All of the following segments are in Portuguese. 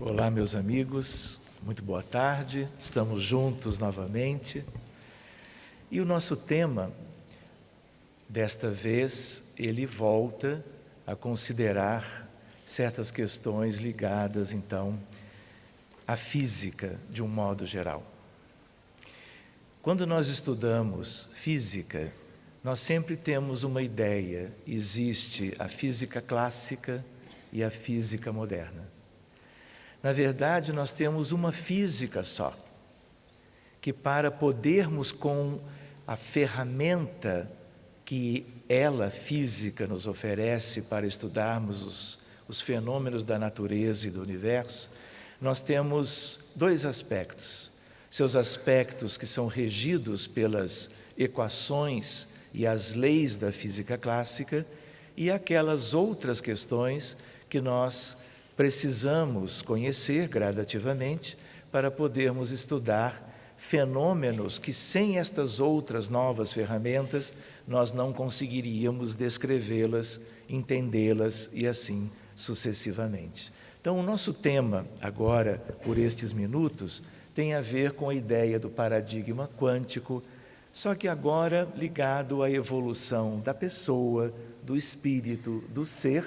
Olá, meus amigos, muito boa tarde, estamos juntos novamente. E o nosso tema, desta vez, ele volta a considerar certas questões ligadas, então, à física, de um modo geral. Quando nós estudamos física, nós sempre temos uma ideia: existe a física clássica e a física moderna. Na verdade, nós temos uma física só, que para podermos, com a ferramenta que ela, física, nos oferece para estudarmos os fenômenos da natureza e do universo, nós temos dois aspectos. Seus aspectos que são regidos pelas equações e as leis da física clássica, e aquelas outras questões que nós precisamos conhecer gradativamente para podermos estudar fenômenos que, sem estas outras novas ferramentas, nós não conseguiríamos descrevê-las, entendê-las e assim sucessivamente. Então, o nosso tema agora, por estes minutos, tem a ver com a ideia do paradigma quântico, só que agora ligado à evolução da pessoa, do espírito, do ser,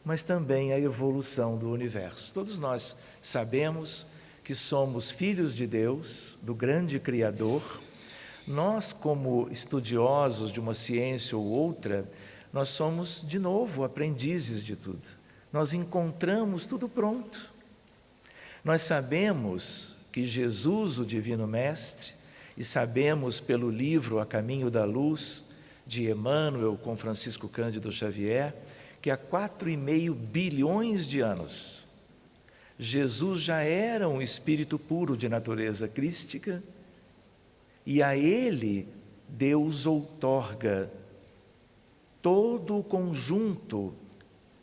mas também a evolução do universo. Todos nós sabemos que somos filhos de Deus, do grande Criador. Nós, como estudiosos de uma ciência ou outra, nós somos, de novo, aprendizes de tudo. Nós encontramos tudo pronto. Nós sabemos que Jesus, o Divino Mestre, e sabemos pelo livro A Caminho da Luz, de Emmanuel com Francisco Cândido Xavier, que há 4,5 bilhões de anos, Jesus já era um espírito puro de natureza crística, e a ele Deus outorga todo o conjunto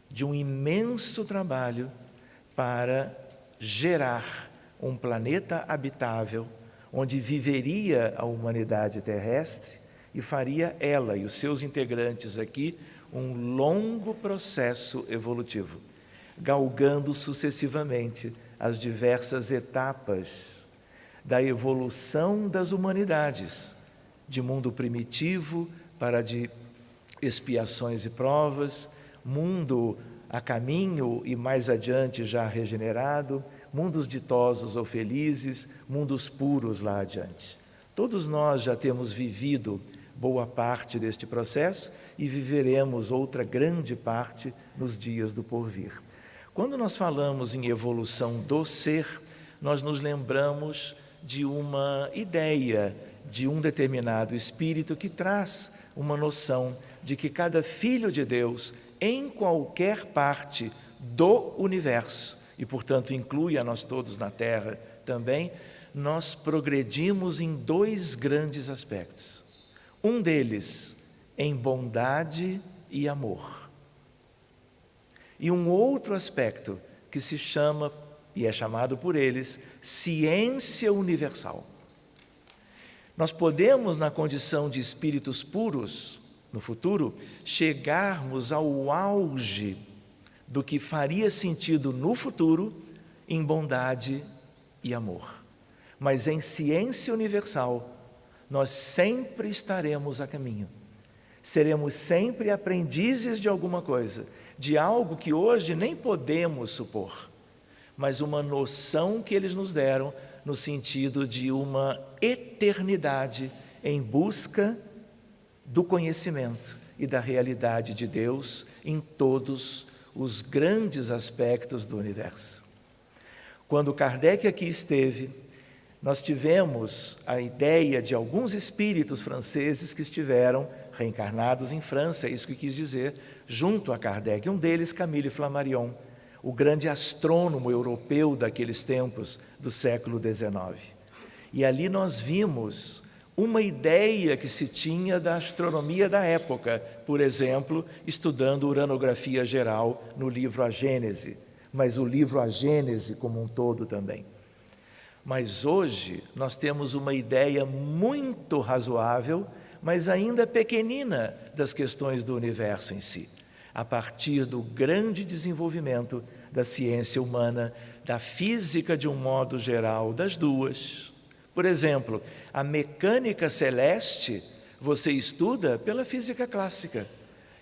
de um imenso trabalho para gerar um planeta habitável, onde viveria a humanidade terrestre e faria ela e os seus integrantes aqui um longo processo evolutivo, galgando sucessivamente as diversas etapas da evolução das humanidades, de mundo primitivo para de expiações e provas, mundo a caminho e mais adiante já regenerado, mundos ditosos ou felizes, mundos puros lá adiante. Todos nós já temos vivido boa parte deste processo e viveremos outra grande parte nos dias do porvir. Quando nós falamos em evolução do ser, nós nos lembramos de uma ideia de um determinado espírito que traz uma noção de que cada filho de Deus, em qualquer parte do universo, e portanto inclui a nós todos na Terra também, nós progredimos em dois grandes aspectos. Um deles em bondade e amor. E um outro aspecto que se chama, e é chamado por eles, ciência universal. Nós podemos, na condição de espíritos puros, no futuro, chegarmos ao auge do que faria sentido no futuro em bondade e amor. Mas em ciência universal, nós sempre estaremos a caminho. Seremos sempre aprendizes de alguma coisa, de algo que hoje nem podemos supor, mas uma noção que eles nos deram no sentido de uma eternidade em busca do conhecimento e da realidade de Deus em todos os grandes aspectos do universo. Quando Kardec aqui esteve, nós tivemos a ideia de alguns espíritos franceses que estiveram reencarnados em França, é isso que quis dizer, junto a Kardec. Um deles, Camille Flammarion, o grande astrônomo europeu daqueles tempos do século XIX. E ali nós vimos uma ideia que se tinha da astronomia da época, por exemplo, estudando uranografia geral no livro A Gênese, mas o livro A Gênese como um todo também. Mas hoje nós temos uma ideia muito razoável, mas ainda pequenina das questões do universo em si. a partir do grande desenvolvimento da ciência humana, da física de um modo geral, das duas. Por exemplo, a mecânica celeste você estuda pela física clássica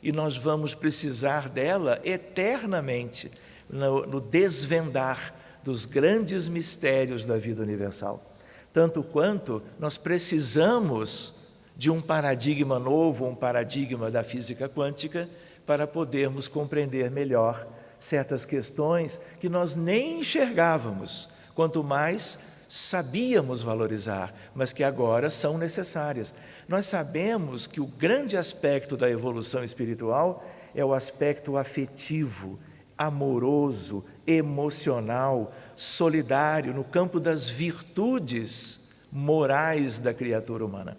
e nós vamos precisar dela eternamente no desvendar dos grandes mistérios da vida universal. Tanto quanto nós precisamos de um paradigma novo, um paradigma da física quântica, para podermos compreender melhor certas questões que nós nem enxergávamos, quanto mais sabíamos valorizar, mas que agora são necessárias. Nós sabemos que o grande aspecto da evolução espiritual é o aspecto afetivo, amoroso, emocional, solidário, no campo das virtudes morais da criatura humana.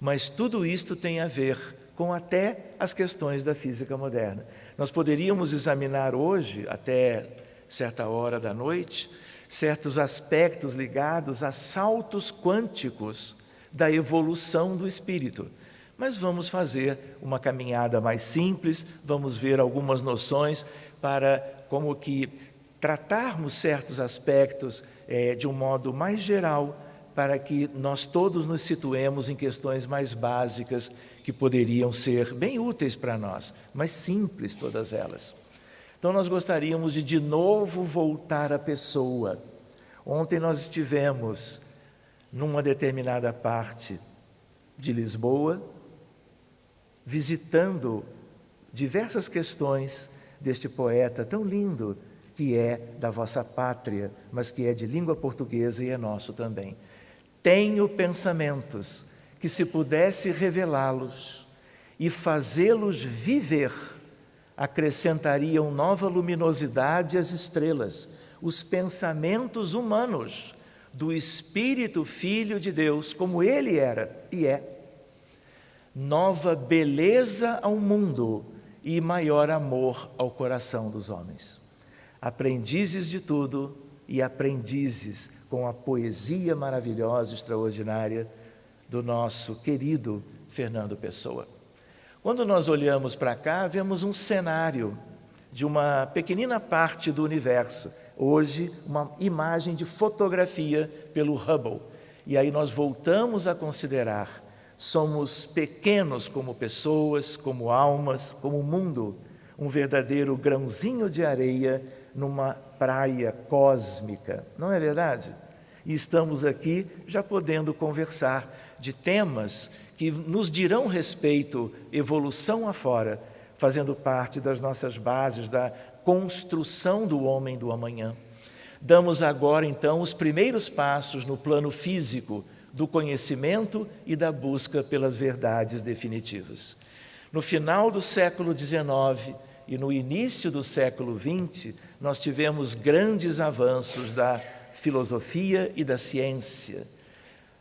Mas tudo isto tem a ver com até as questões da física moderna. Nós poderíamos examinar hoje, até certa hora da noite, certos aspectos ligados a saltos quânticos da evolução do espírito. Mas vamos fazer uma caminhada mais simples, vamos ver algumas noções para como que tratarmos certos aspectos de um modo mais geral, para que nós todos nos situemos em questões mais básicas que poderiam ser bem úteis para nós, mas simples todas elas. Então nós gostaríamos de novo voltar à pessoa. Ontem nós estivemos numa determinada parte de Lisboa, visitando diversas questões deste poeta tão lindo, que é da vossa pátria, mas que é de língua portuguesa e é nosso também. Tenho pensamentos que, se pudesse revelá-los e fazê-los viver, acrescentariam nova luminosidade às estrelas, os pensamentos humanos do Espírito Filho de Deus, como ele era e é. Nova beleza ao mundo e maior amor ao coração dos homens. Aprendizes de tudo e aprendizes com a poesia maravilhosa, extraordinária do nosso querido Fernando Pessoa. Quando nós olhamos para cá, vemos um cenário de uma pequenina parte do universo. Hoje, uma imagem de fotografia pelo Hubble. E aí nós voltamos a considerar, somos pequenos como pessoas, como almas, como mundo, um verdadeiro grãozinho de areia numa praia cósmica, não é verdade? E estamos aqui já podendo conversar de temas que nos dirão respeito, evolução afora, fazendo parte das nossas bases da construção do homem do amanhã. Damos agora, então, os primeiros passos no plano físico do conhecimento e da busca pelas verdades definitivas. No final do século XIX e no início do século XX, nós tivemos grandes avanços da filosofia e da ciência,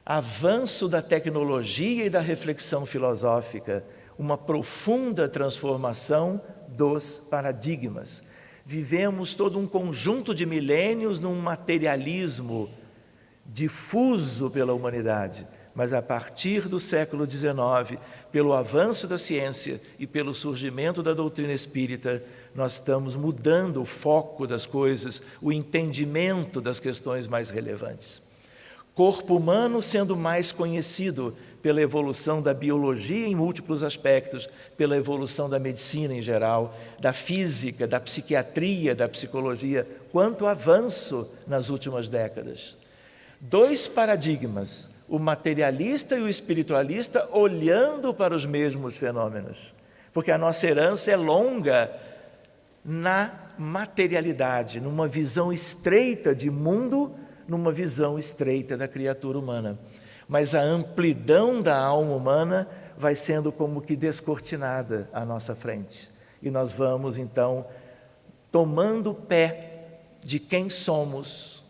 avanço da tecnologia e da reflexão filosófica, uma profunda transformação dos paradigmas. Vivemos todo um conjunto de milênios num materialismo difuso pela humanidade, mas a partir do século XIX, pelo avanço da ciência e pelo surgimento da doutrina espírita, nós estamos mudando o foco das coisas, o entendimento das questões mais relevantes. Corpo humano sendo mais conhecido pela evolução da biologia em múltiplos aspectos, pela evolução da medicina em geral, da física, da psiquiatria, da psicologia, quanto avanço nas últimas décadas. Dois paradigmas, o materialista e o espiritualista, olhando para os mesmos fenômenos, porque a nossa herança é longa na materialidade, numa visão estreita de mundo, numa visão estreita da criatura humana. Mas a amplidão da alma humana vai sendo como que descortinada à nossa frente. E nós vamos, então, tomando pé de quem somos,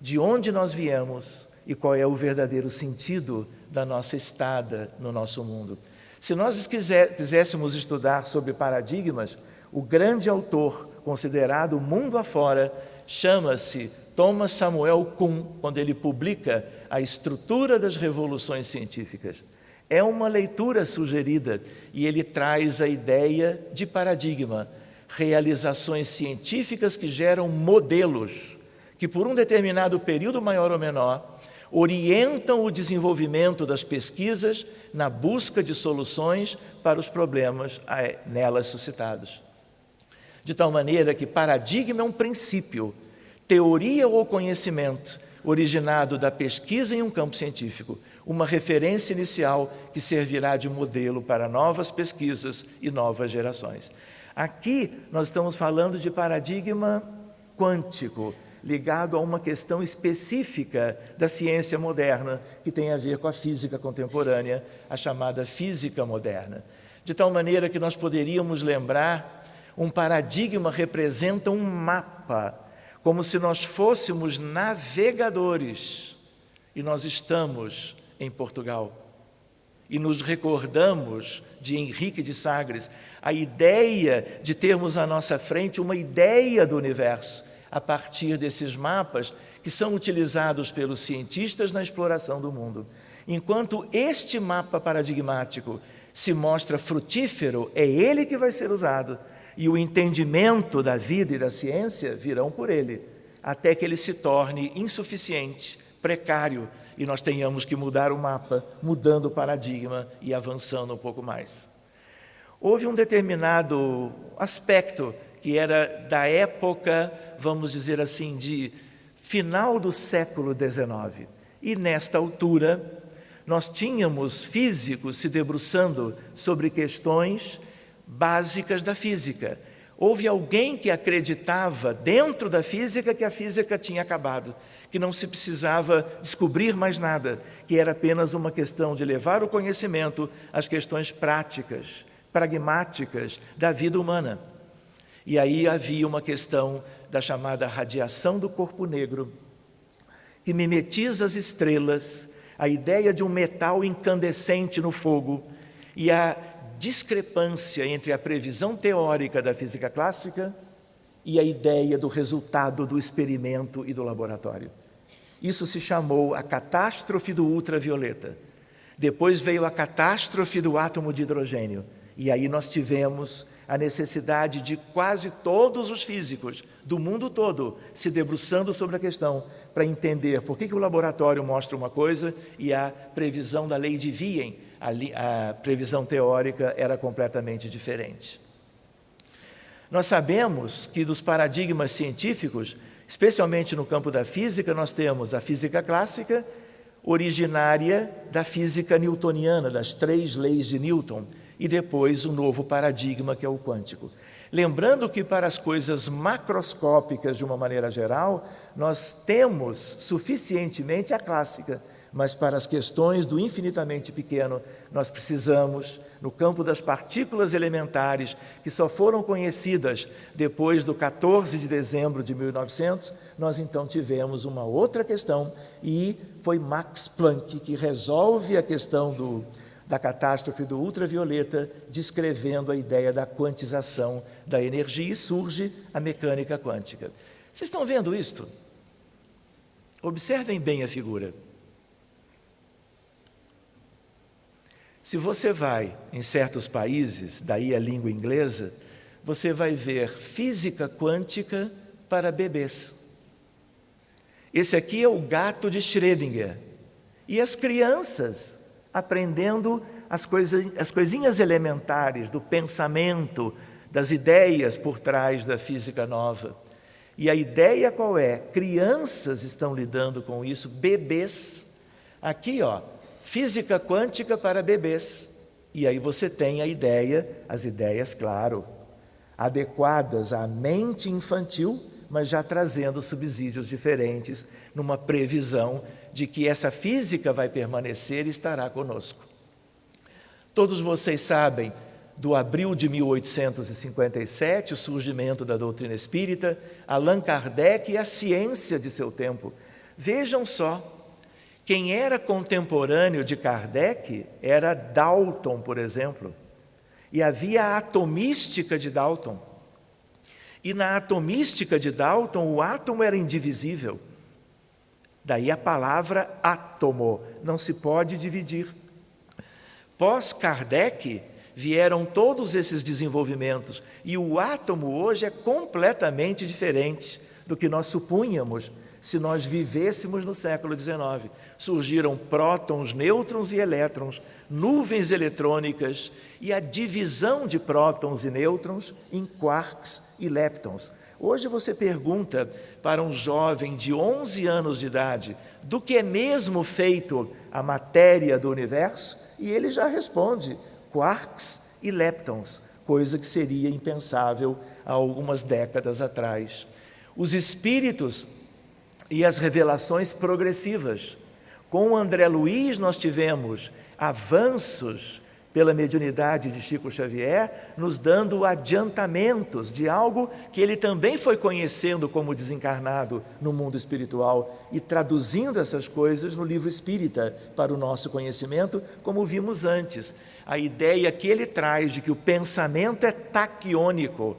de onde nós viemos e qual é o verdadeiro sentido da nossa estada no nosso mundo. Se nós quiséssemos estudar sobre paradigmas, o grande autor considerado mundo afora chama-se Thomas Samuel Kuhn, quando ele publica A Estrutura das Revoluções Científicas. É uma leitura sugerida e ele traz a ideia de paradigma, realizações científicas que geram modelos, que por um determinado período maior ou menor, orientam o desenvolvimento das pesquisas na busca de soluções para os problemas nelas suscitados. De tal maneira que paradigma é um princípio, teoria ou conhecimento, originado da pesquisa em um campo científico, uma referência inicial que servirá de modelo para novas pesquisas e novas gerações. Aqui nós estamos falando de paradigma quântico, ligado a uma questão específica da ciência moderna, que tem a ver com a física contemporânea, a chamada física moderna. De tal maneira que nós poderíamos lembrar, um paradigma representa um mapa, como se nós fôssemos navegadores, e nós estamos em Portugal. E nos recordamos de Henrique de Sagres, a ideia de termos à nossa frente uma ideia do universo, a partir desses mapas que são utilizados pelos cientistas na exploração do mundo. Enquanto este mapa paradigmático se mostra frutífero, é ele que vai ser usado, e o entendimento da vida e da ciência virão por ele, até que ele se torne insuficiente, precário, e nós tenhamos que mudar o mapa, mudando o paradigma e avançando um pouco mais. Houve um determinado aspecto que era da época, vamos dizer assim, de final do século XIX. E nesta altura, nós tínhamos físicos se debruçando sobre questões básicas da física. Houve alguém que acreditava dentro da física que a física tinha acabado, que não se precisava descobrir mais nada, que era apenas uma questão de levar o conhecimento às questões práticas, pragmáticas da vida humana. E aí havia uma questão da chamada radiação do corpo negro, que mimetiza as estrelas, a ideia de um metal incandescente no fogo e a discrepância entre a previsão teórica da física clássica e a ideia do resultado do experimento e do laboratório. Isso se chamou a catástrofe do ultravioleta. Depois veio a catástrofe do átomo de hidrogênio. E aí nós tivemos a necessidade de quase todos os físicos do mundo todo se debruçando sobre a questão para entender por que o laboratório mostra uma coisa e a previsão da lei de Wien, a previsão teórica, era completamente diferente. Nós sabemos que dos paradigmas científicos, especialmente no campo da física, nós temos a física clássica, originária da física newtoniana, das 3 leis de Newton, e depois um novo paradigma que é o quântico. Lembrando que para as coisas macroscópicas, de uma maneira geral, nós temos suficientemente a clássica, mas para as questões do infinitamente pequeno, nós precisamos, no campo das partículas elementares, que só foram conhecidas depois do 14 de dezembro de 1900, nós então tivemos uma outra questão, e foi Max Planck que resolve a questão da catástrofe do ultravioleta, descrevendo a ideia da quantização da energia, e surge a mecânica quântica. Vocês estão vendo isto? Observem bem a figura. Se você vai em certos países, daí a língua inglesa, você vai ver física quântica para bebês. Esse aqui é o gato de Schrödinger. E as crianças aprendendo as coisinhas elementares do pensamento, das ideias por trás da física nova. E a ideia qual é? Crianças estão lidando com isso, bebês. Aqui, física quântica para bebês. E aí você tem as ideias, claro, adequadas à mente infantil, mas já trazendo subsídios diferentes, numa previsão de que essa física vai permanecer e estará conosco. Todos vocês sabem do abril de 1857, o surgimento da doutrina espírita, Allan Kardec e a ciência de seu tempo. Vejam só, quem era contemporâneo de Kardec era Dalton, por exemplo, e havia a atomística de Dalton. E na atomística de Dalton, o átomo era indivisível. Daí a palavra átomo, não se pode dividir. Pós-Kardec, vieram todos esses desenvolvimentos, e o átomo hoje é completamente diferente do que nós supunhamos se nós vivêssemos no século XIX. Surgiram prótons, nêutrons e elétrons, nuvens eletrônicas e a divisão de prótons e nêutrons em quarks e leptons. Hoje você pergunta para um jovem de 11 anos de idade do que é mesmo feito a matéria do universo e ele já responde: quarks e leptons, coisa que seria impensável há algumas décadas atrás. Os espíritos e as revelações progressivas. Com o André Luiz nós tivemos avanços pela mediunidade de Chico Xavier, nos dando adiantamentos de algo que ele também foi conhecendo como desencarnado no mundo espiritual e traduzindo essas coisas no livro espírita para o nosso conhecimento, como vimos antes. A ideia que ele traz de que o pensamento é taquiônico,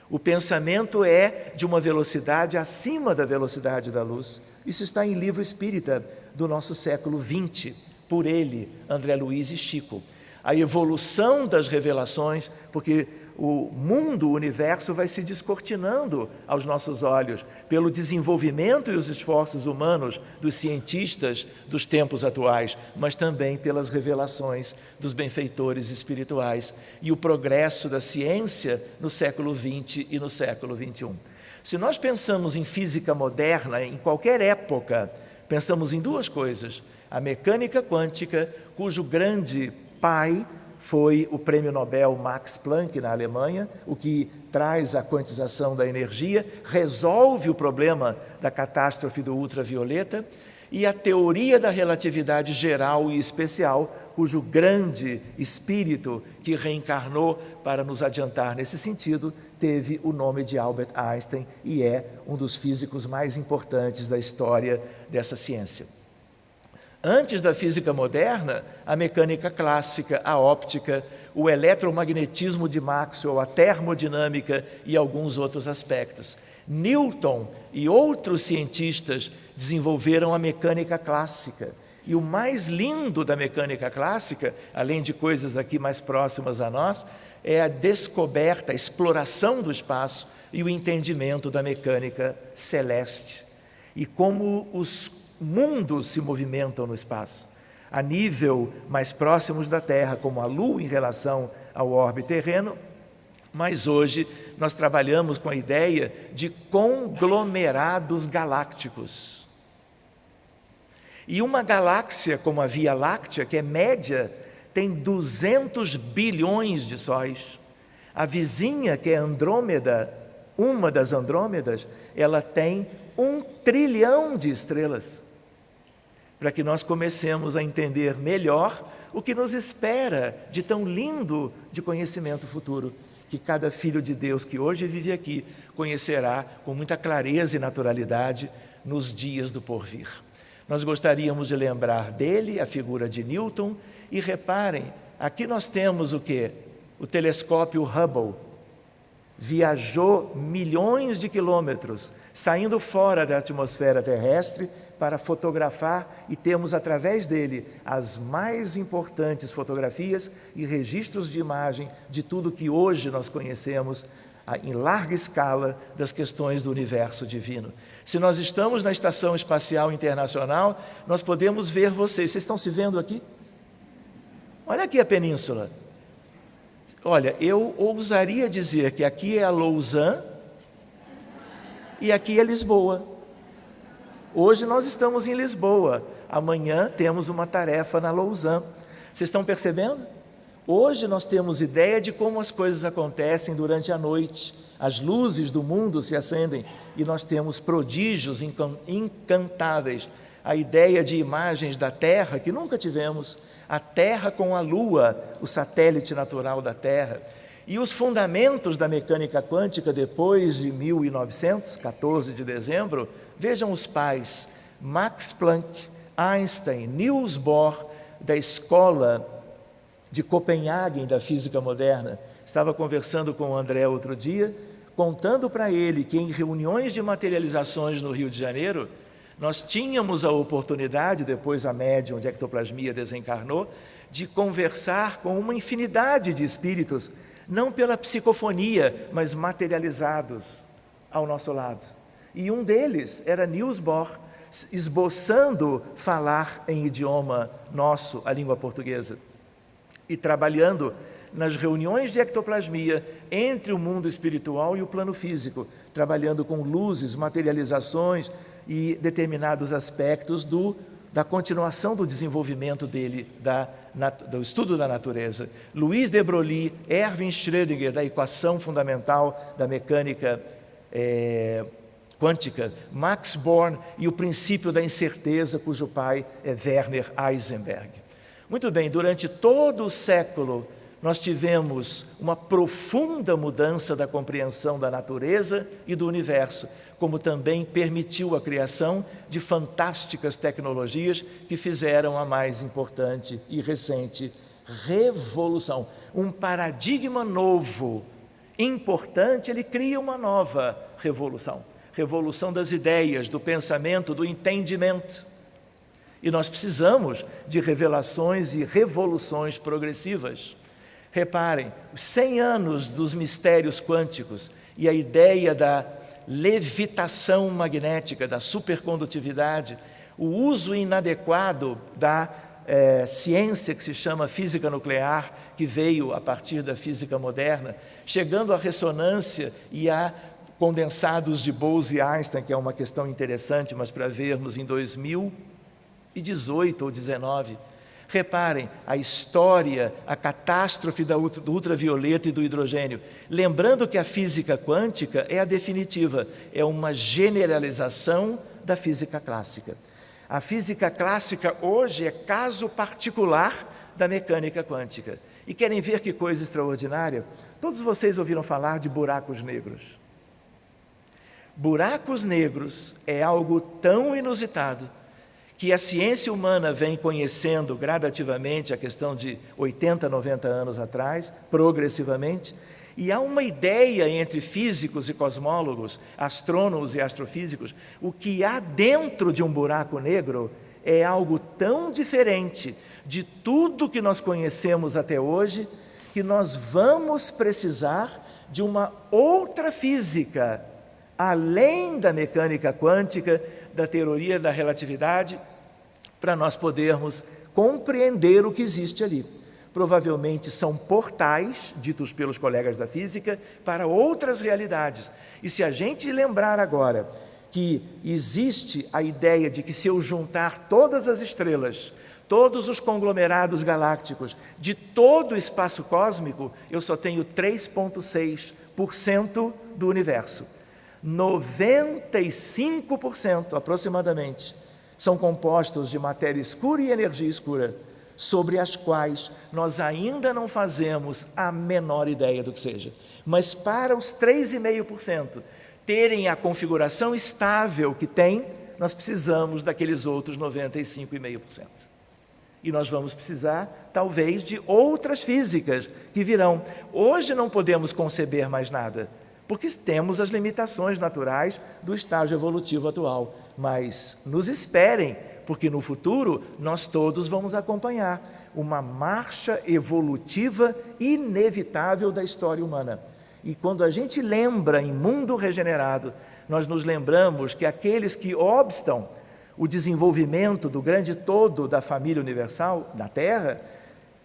o pensamento é de uma velocidade acima da velocidade da luz. Isso está em livro espírita do nosso século XX, por ele, André Luiz e Chico. A evolução das revelações, porque o mundo, o universo vai se descortinando aos nossos olhos pelo desenvolvimento e os esforços humanos dos cientistas dos tempos atuais, mas também pelas revelações dos benfeitores espirituais e o progresso da ciência no século XX e no século XXI. Se nós pensamos em física moderna, em qualquer época, pensamos em duas coisas: a mecânica quântica, cujo grande pai foi o prêmio Nobel Max Planck na Alemanha, o que traz a quantização da energia, resolve o problema da catástrofe do ultravioleta, e a teoria da relatividade geral e especial, cujo grande espírito que reencarnou para nos adiantar nesse sentido, teve o nome de Albert Einstein e é um dos físicos mais importantes da história dessa ciência. Antes da física moderna, a mecânica clássica, a óptica, o eletromagnetismo de Maxwell, a termodinâmica e alguns outros aspectos. Newton e outros cientistas desenvolveram a mecânica clássica. E o mais lindo da mecânica clássica, além de coisas aqui mais próximas a nós, é a descoberta, a exploração do espaço e o entendimento da mecânica celeste. E como os mundos se movimentam no espaço, a nível mais próximos da Terra, como a Lua em relação ao orbe terreno, mas hoje nós trabalhamos com a ideia de conglomerados galácticos. E uma galáxia como a Via Láctea, que é média, tem 200 bilhões de sóis. A vizinha, que é Andrômeda, uma das Andrômedas, ela tem 1 trilhão de estrelas. Para que nós comecemos a entender melhor o que nos espera de tão lindo de conhecimento futuro, que cada filho de Deus que hoje vive aqui conhecerá com muita clareza e naturalidade nos dias do porvir. Nós gostaríamos de lembrar dele, a figura de Newton, e reparem, aqui nós temos o quê? O telescópio Hubble. Viajou milhões de quilômetros, saindo fora da atmosfera terrestre, para fotografar, e temos através dele as mais importantes fotografias e registros de imagem de tudo que hoje nós conhecemos em larga escala das questões do universo divino. Se nós estamos na Estação Espacial Internacional, nós podemos ver vocês. Vocês estão se vendo aqui? Olha aqui a península. Olha, eu ousaria dizer que aqui é a Lausanne e aqui é Lisboa. Hoje nós estamos em Lisboa, amanhã temos uma tarefa na Lausanne. Vocês estão percebendo? Hoje nós temos ideia de como as coisas acontecem durante a noite. As luzes do mundo se acendem e nós temos prodígios encantáveis. A ideia de imagens da Terra que nunca tivemos, a Terra com a Lua, o satélite natural da Terra. E os fundamentos da mecânica quântica depois de 1900, 14 de dezembro, vejam os pais, Max Planck, Einstein, Niels Bohr, da escola de Copenhague da física moderna. Estava conversando com o André outro dia, contando para ele que em reuniões de materializações no Rio de Janeiro, nós tínhamos a oportunidade, depois a médium de ectoplasmia desencarnou, de conversar com uma infinidade de espíritos, não pela psicofonia, mas materializados ao nosso lado. E um deles era Niels Bohr, esboçando falar em idioma nosso, a língua portuguesa, e trabalhando nas reuniões de ectoplasmia entre o mundo espiritual e o plano físico, trabalhando com luzes, materializações e determinados aspectos da continuação do desenvolvimento dele, do estudo da natureza. Louis de Broglie, Erwin Schrödinger, da equação fundamental da mecânica quântica, Max Born e o princípio da incerteza, cujo pai é Werner Heisenberg. Muito bem, durante todo o século, nós tivemos uma profunda mudança da compreensão da natureza e do universo, como também permitiu a criação de fantásticas tecnologias que fizeram a mais importante e recente revolução. Um paradigma novo, importante, ele cria uma nova revolução. Revolução das ideias, do pensamento, do entendimento. E nós precisamos de revelações e revoluções progressivas. Reparem, os 100 anos dos mistérios quânticos e a ideia da levitação magnética, da supercondutividade, o uso inadequado da ciência que se chama física nuclear, que veio a partir da física moderna, chegando à ressonância e a condensados de Bose e Einstein, que é uma questão interessante, mas para vermos em 2018 ou 2019, reparem a história, a catástrofe do ultravioleta e do hidrogênio. Lembrando que a física quântica é a definitiva, é uma generalização da física clássica. A física clássica hoje é caso particular da mecânica quântica. E querem ver que coisa extraordinária? Todos vocês ouviram falar de buracos negros. Buracos negros é algo tão inusitado que a ciência humana vem conhecendo gradativamente, a questão de 80, 90 anos atrás, progressivamente, e há uma ideia entre físicos e cosmólogos, astrônomos e astrofísicos, o que há dentro de um buraco negro é algo tão diferente de tudo que nós conhecemos até hoje, que nós vamos precisar de uma outra física, além da mecânica quântica, da teoria da relatividade, para nós podermos compreender o que existe ali. Provavelmente são portais, ditos pelos colegas da física, para outras realidades. E se a gente lembrar agora que existe a ideia de que se eu juntar todas as estrelas, todos os conglomerados galácticos, de todo o espaço cósmico, eu só tenho 3,6% do universo. 95% aproximadamente são compostos de matéria escura e energia escura, sobre as quais nós ainda não fazemos a menor ideia do que seja. Mas para os 3,5% terem a configuração estável que tem, nós precisamos daqueles outros 95,5%. E nós vamos precisar, talvez, de outras físicas que virão. Hoje não podemos conceber mais nada, porque temos as limitações naturais do estágio evolutivo atual. Mas nos esperem, porque no futuro nós todos vamos acompanhar uma marcha evolutiva inevitável da história humana. E quando a gente lembra em mundo regenerado, nós nos lembramos que aqueles que obstam o desenvolvimento do grande todo da família universal na Terra,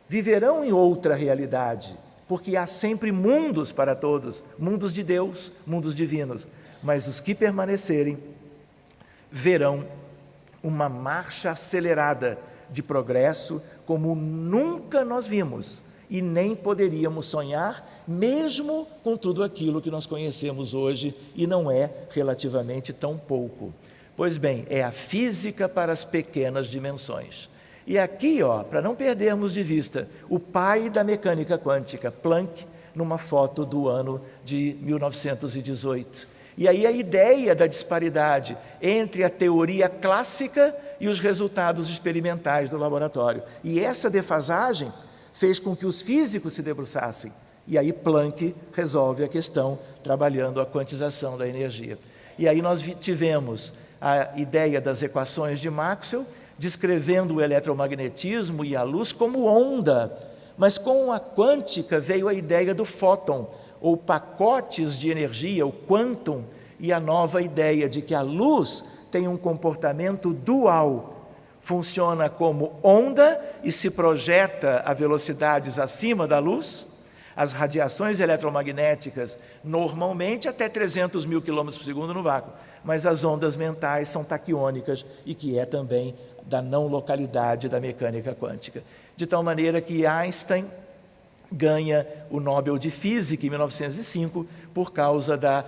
viverão em outra realidade, porque há sempre mundos para todos, mundos de Deus, mundos divinos, mas os que permanecerem verão uma marcha acelerada de progresso como nunca nós vimos e nem poderíamos sonhar, mesmo com tudo aquilo que nós conhecemos hoje, e não é relativamente tão pouco. Pois bem, é a física para as pequenas dimensões. E aqui, para não perdermos de vista, o pai da mecânica quântica, Planck, numa foto do ano de 1918. E aí a ideia da disparidade entre a teoria clássica e os resultados experimentais do laboratório. E essa defasagem fez com que os físicos se debruçassem. E aí Planck resolve a questão, trabalhando a quantização da energia. E aí nós tivemos a ideia das equações de Maxwell, descrevendo o eletromagnetismo e a luz como onda, mas com a quântica veio a ideia do fóton, ou pacotes de energia, o quantum, e a nova ideia de que a luz tem um comportamento dual, funciona como onda e se projeta a velocidades acima da luz. As radiações eletromagnéticas, normalmente até 300 mil quilômetros por segundo no vácuo, mas as ondas mentais são taquiônicas e que é também da não localidade da mecânica quântica. De tal maneira que Einstein ganha o Nobel de Física em 1905 por causa da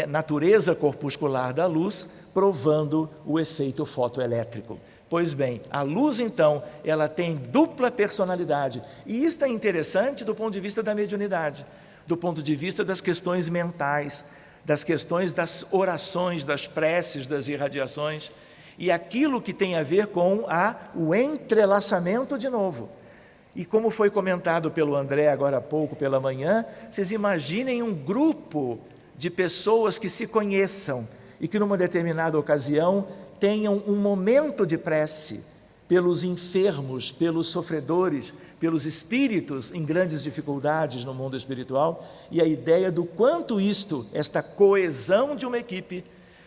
natureza corpuscular da luz, provando o efeito fotoelétrico. Pois bem, a luz, então, ela tem dupla personalidade. E isso é interessante do ponto de vista da mediunidade, do ponto de vista das questões mentais, das questões das orações, das preces, das irradiações, e aquilo que tem a ver com o entrelaçamento de novo. E como foi comentado pelo André agora há pouco, pela manhã, vocês imaginem um grupo de pessoas que se conheçam e que numa determinada ocasião tenham um momento de prece pelos enfermos, pelos sofredores, pelos espíritos em grandes dificuldades no mundo espiritual, e a ideia do quanto esta coesão de uma equipe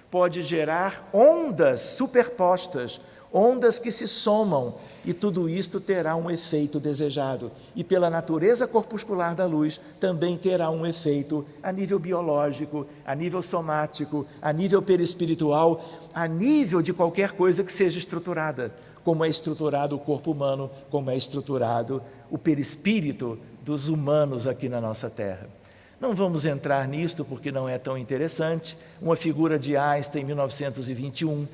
pode gerar ondas superpostas, ondas que se somam, e tudo isto terá um efeito desejado. E pela natureza corpuscular da luz, também terá um efeito a nível biológico, a nível somático, a nível perispiritual, a nível de qualquer coisa que seja estruturada, como é estruturado o corpo humano, como é estruturado o perispírito dos humanos aqui na nossa Terra. Não vamos entrar nisto porque não é tão interessante. Uma figura de Einstein em 1921,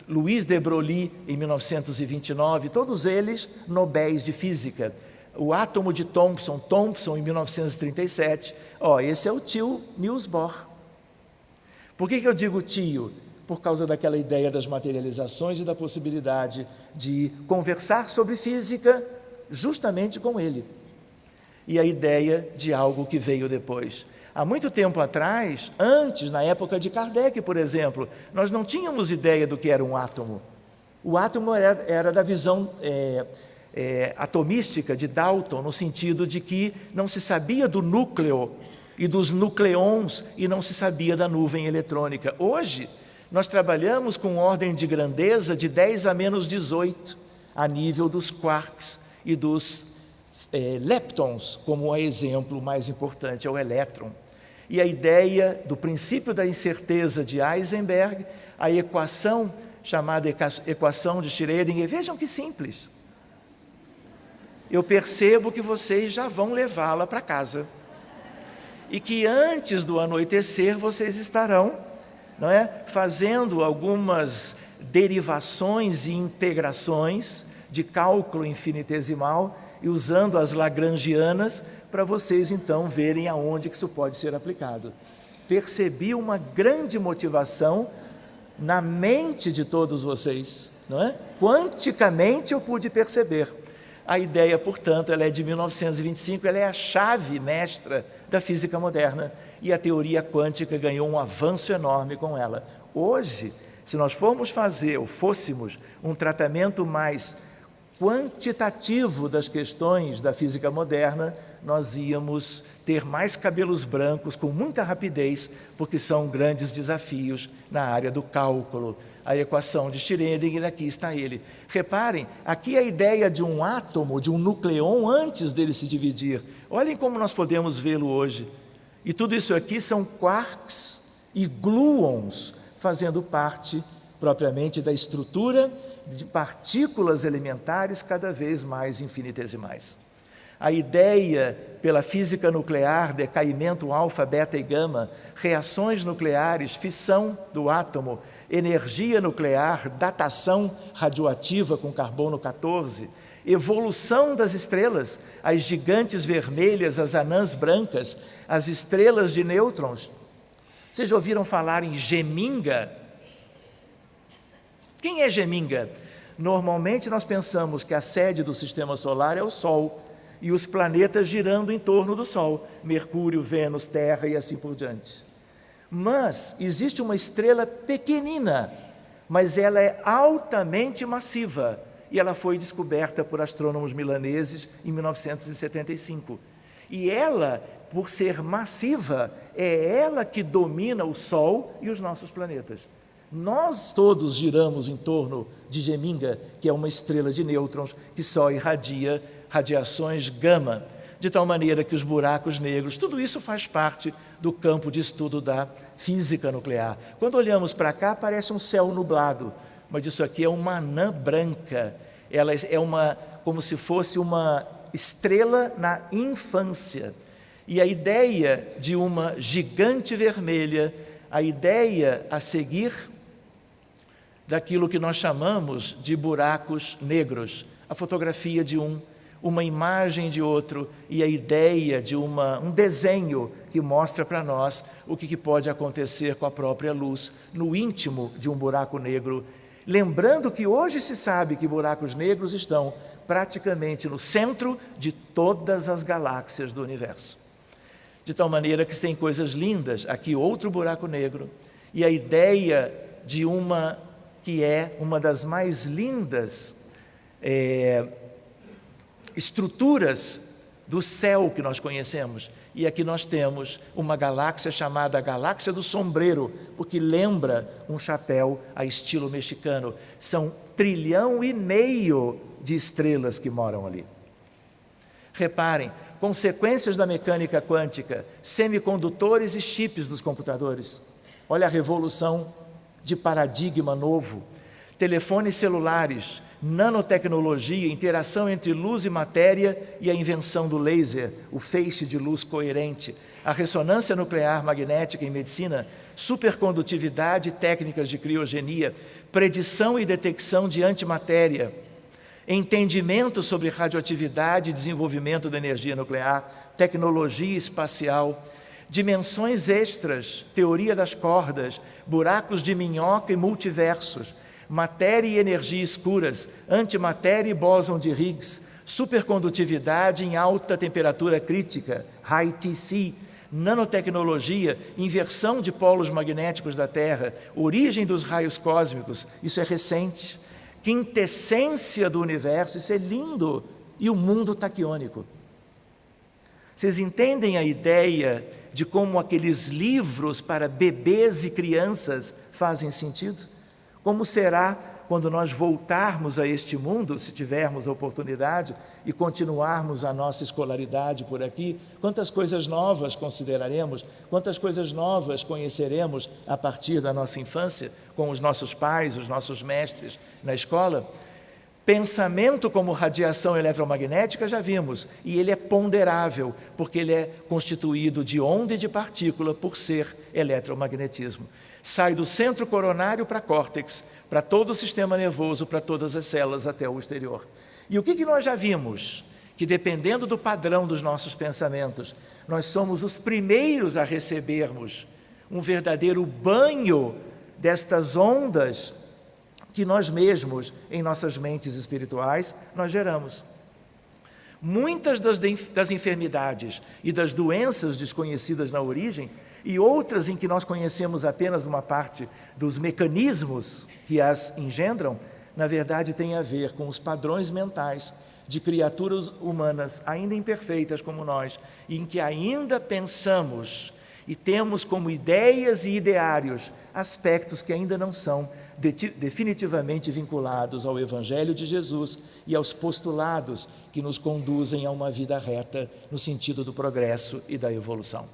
Louis de Broglie em 1929, todos eles nobéis de física. O átomo de Thomson em 1937, esse é o tio Niels Bohr. Por que eu digo tio? Por causa daquela ideia das materializações e da possibilidade de conversar sobre física justamente com ele. E a ideia de algo que veio depois. Há muito tempo atrás, antes, na época de Kardec, por exemplo, nós não tínhamos ideia do que era um átomo. O átomo era da visão atomística de Dalton, no sentido de que não se sabia do núcleo e dos nucleons e não se sabia da nuvem eletrônica. Hoje, nós trabalhamos com ordem de grandeza de 10 a menos 18, a nível dos quarks e dos leptons, como exemplo mais importante é o elétron. E a ideia do princípio da incerteza de Heisenberg, a equação chamada equação de Schrödinger, vejam que simples. Eu percebo que vocês já vão levá-la para casa. E que antes do anoitecer vocês estarão, fazendo algumas derivações e integrações de cálculo infinitesimal e usando as lagrangianas para vocês então verem aonde que isso pode ser aplicado. Percebi uma grande motivação na mente de todos vocês, Quanticamente eu pude perceber. A ideia, portanto, ela é de 1925, ela é a chave mestra da física moderna e a teoria quântica ganhou um avanço enorme com ela. Hoje, se nós fôssemos um tratamento mais quantitativo das questões da física moderna, nós íamos ter mais cabelos brancos com muita rapidez, porque são grandes desafios na área do cálculo. A equação de Schrödinger, aqui está ele. Reparem, aqui a ideia de um átomo, de um nucleon, antes dele se dividir. Olhem como nós podemos vê-lo hoje. E tudo isso aqui são quarks e gluons, fazendo parte propriamente da estrutura de partículas elementares cada vez mais infinitesimais. A ideia pela física nuclear, decaimento alfa, beta e gama, reações nucleares, fissão do átomo, energia nuclear, datação radioativa com carbono 14, evolução das estrelas, as gigantes vermelhas, as anãs brancas, as estrelas de nêutrons. Vocês já ouviram falar em Geminga? Quem é Geminga? Normalmente nós pensamos que a sede do sistema solar é o Sol e os planetas girando em torno do Sol, Mercúrio, Vênus, Terra e assim por diante. Mas existe uma estrela pequenina, mas ela é altamente massiva, e ela foi descoberta por astrônomos milaneses em 1975. E ela, por ser massiva, é ela que domina o Sol e os nossos planetas. Nós todos giramos em torno de Geminga, que é uma estrela de nêutrons que só irradia radiações gama, de tal maneira que os buracos negros, tudo isso faz parte do campo de estudo da física nuclear. Quando olhamos para cá, parece um céu nublado, mas isso aqui é uma anã branca. Ela é como se fosse uma estrela na infância. E a ideia de uma gigante vermelha, a ideia a seguir daquilo que nós chamamos de buracos negros, a fotografia de uma imagem de outro e a ideia de um desenho que mostra para nós o que pode acontecer com a própria luz no íntimo de um buraco negro. Lembrando que hoje se sabe que buracos negros estão praticamente no centro de todas as galáxias do universo. De tal maneira que tem coisas lindas, aqui outro buraco negro, e a ideia de que é uma das mais lindas estruturas do céu que nós conhecemos. E aqui nós temos uma galáxia chamada Galáxia do Sombreiro, porque lembra um chapéu a estilo mexicano. São 1,5 trilhão de estrelas que moram ali. Reparem, consequências da mecânica quântica, semicondutores e chips dos computadores. Olha a revolução de paradigma novo. Telefones celulares, nanotecnologia, interação entre luz e matéria e a invenção do laser, o feixe de luz coerente, a ressonância nuclear magnética em medicina, supercondutividade e técnicas de criogenia, predição e detecção de antimatéria, entendimento sobre radioatividade e desenvolvimento da energia nuclear, tecnologia espacial, dimensões extras, teoria das cordas, buracos de minhoca e multiversos, matéria e energia escuras, antimatéria e bóson de Higgs, supercondutividade em alta temperatura crítica, high TC, nanotecnologia, inversão de polos magnéticos da Terra, origem dos raios cósmicos, isso é recente, quintessência do universo, isso é lindo, e o mundo taquiônico. Vocês entendem a ideia de como aqueles livros para bebês e crianças fazem sentido? Como será quando nós voltarmos a este mundo, se tivermos a oportunidade, e continuarmos a nossa escolaridade por aqui? Quantas coisas novas consideraremos, quantas coisas novas conheceremos a partir da nossa infância, com os nossos pais, os nossos mestres na escola? Pensamento como radiação eletromagnética já vimos, e ele é ponderável, porque ele é constituído de onda e de partícula por ser eletromagnetismo. Sai do centro coronário para córtex, para todo o sistema nervoso, para todas as células até o exterior. E o que nós já vimos? Que dependendo do padrão dos nossos pensamentos, nós somos os primeiros a recebermos um verdadeiro banho destas ondas que nós mesmos, em nossas mentes espirituais, nós geramos. Muitas das enfermidades e das doenças desconhecidas na origem, e outras em que nós conhecemos apenas uma parte dos mecanismos que as engendram, na verdade tem a ver com os padrões mentais de criaturas humanas ainda imperfeitas como nós, em que ainda pensamos e temos como ideias e ideários aspectos que ainda não são definitivamente vinculados ao Evangelho de Jesus e aos postulados que nos conduzem a uma vida reta no sentido do progresso e da evolução.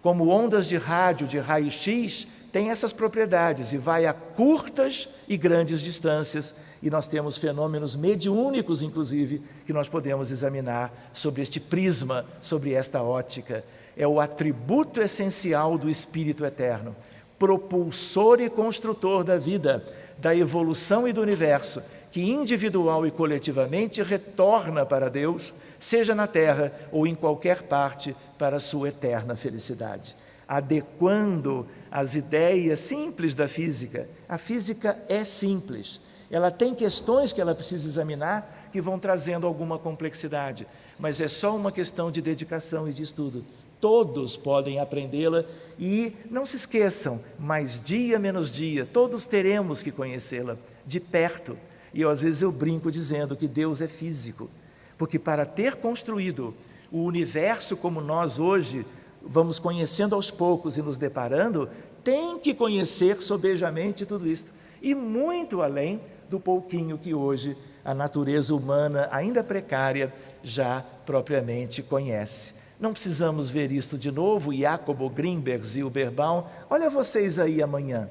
Como ondas de rádio, de raio-x, tem essas propriedades e vai a curtas e grandes distâncias, e nós temos fenômenos mediúnicos, inclusive, que nós podemos examinar sobre este prisma, sobre esta ótica. É o atributo essencial do Espírito Eterno, propulsor e construtor da vida, da evolução e do universo, que individual e coletivamente retorna para Deus, seja na Terra ou em qualquer parte, para a sua eterna felicidade, adequando as ideias simples da física. A física é simples, ela tem questões que ela precisa examinar que vão trazendo alguma complexidade, mas é só uma questão de dedicação e de estudo. Todos podem aprendê-la e não se esqueçam, mais dia menos dia, todos teremos que conhecê-la de perto. E às vezes eu brinco dizendo que Deus é físico, porque para ter construído o universo como nós hoje vamos conhecendo aos poucos e nos deparando, tem que conhecer sobejamente tudo isso, e muito além do pouquinho que hoje a natureza humana, ainda precária, já propriamente conhece. Não precisamos ver isto de novo, Jacobo Grinberg, Zilberbaum, olha vocês aí amanhã.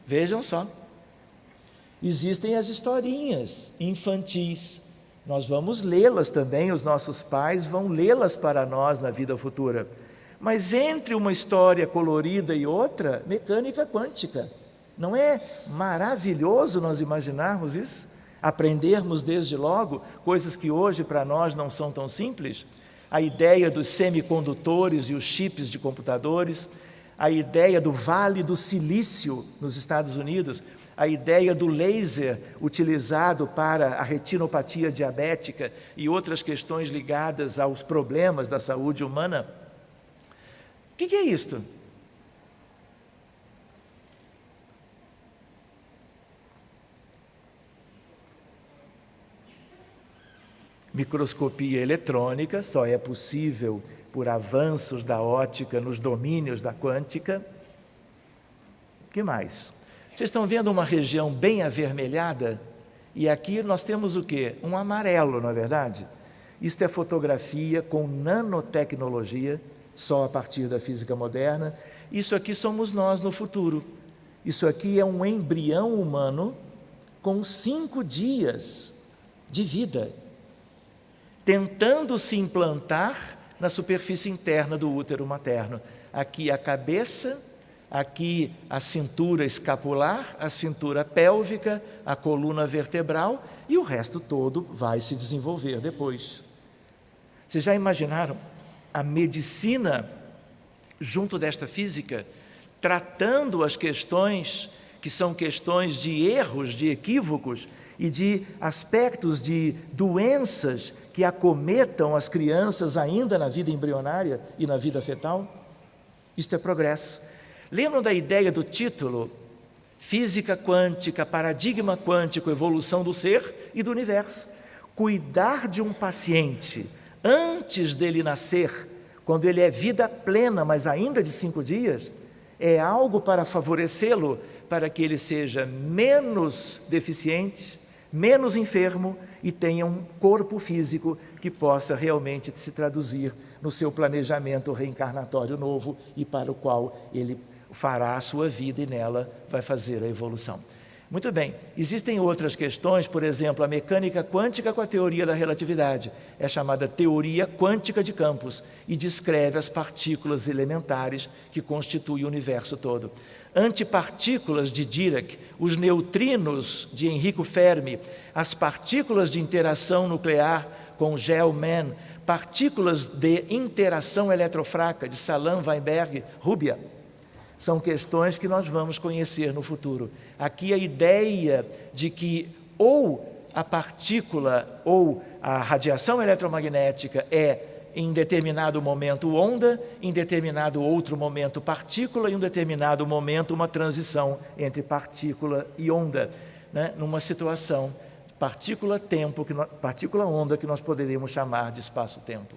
Vejam só, existem as historinhas infantis, nós vamos lê-las também, os nossos pais vão lê-las para nós na vida futura. Mas entre uma história colorida e outra, mecânica quântica. Não é maravilhoso nós imaginarmos isso? Aprendermos desde logo coisas que hoje para nós não são tão simples? A ideia dos semicondutores e os chips de computadores, a ideia do Vale do Silício nos Estados Unidos, a ideia do laser utilizado para a retinopatia diabética e outras questões ligadas aos problemas da saúde humana. O que é isto? Microscopia eletrônica só é possível por avanços da óptica nos domínios da quântica. O que mais? Vocês estão vendo uma região bem avermelhada? E aqui nós temos o quê? Um amarelo, não é verdade? Isto é fotografia com nanotecnologia, só a partir da física moderna. Isso aqui somos nós no futuro. Isso aqui é um embrião humano com 5 dias de vida, tentando se implantar na superfície interna do útero materno. Aqui a cabeça, aqui a cintura escapular, a cintura pélvica, a coluna vertebral e o resto todo vai se desenvolver depois. Vocês já imaginaram a medicina junto desta física, tratando as questões que são questões de erros, de equívocos e de aspectos de doenças que acometam as crianças ainda na vida embrionária e na vida fetal? Isto é progresso. Lembram da ideia do título? Física quântica, paradigma quântico, evolução do ser e do universo. Cuidar de um paciente antes dele nascer, quando ele é vida plena, mas ainda de 5 dias, é algo para favorecê-lo, para que ele seja menos deficiente, menos enfermo e tenha um corpo físico que possa realmente se traduzir no seu planejamento reencarnatório novo e para o qual ele fará a sua vida e nela vai fazer a evolução. Muito bem, existem outras questões, por exemplo, a mecânica quântica com a teoria da relatividade. É chamada teoria quântica de campos e descreve as partículas elementares que constituem o universo todo. Antipartículas de Dirac, os neutrinos de Enrico Fermi, as partículas de interação nuclear com Gell-Mann, partículas de interação eletrofraca de Salam, Weinberg, Rubia. São questões que nós vamos conhecer no futuro. Aqui a ideia de que ou a partícula ou a radiação eletromagnética é, em determinado momento, onda, em determinado outro momento, partícula, e em um determinado momento, uma transição entre partícula e onda, né? Numa situação partícula-tempo, partícula-onda, que nós poderíamos chamar de espaço-tempo.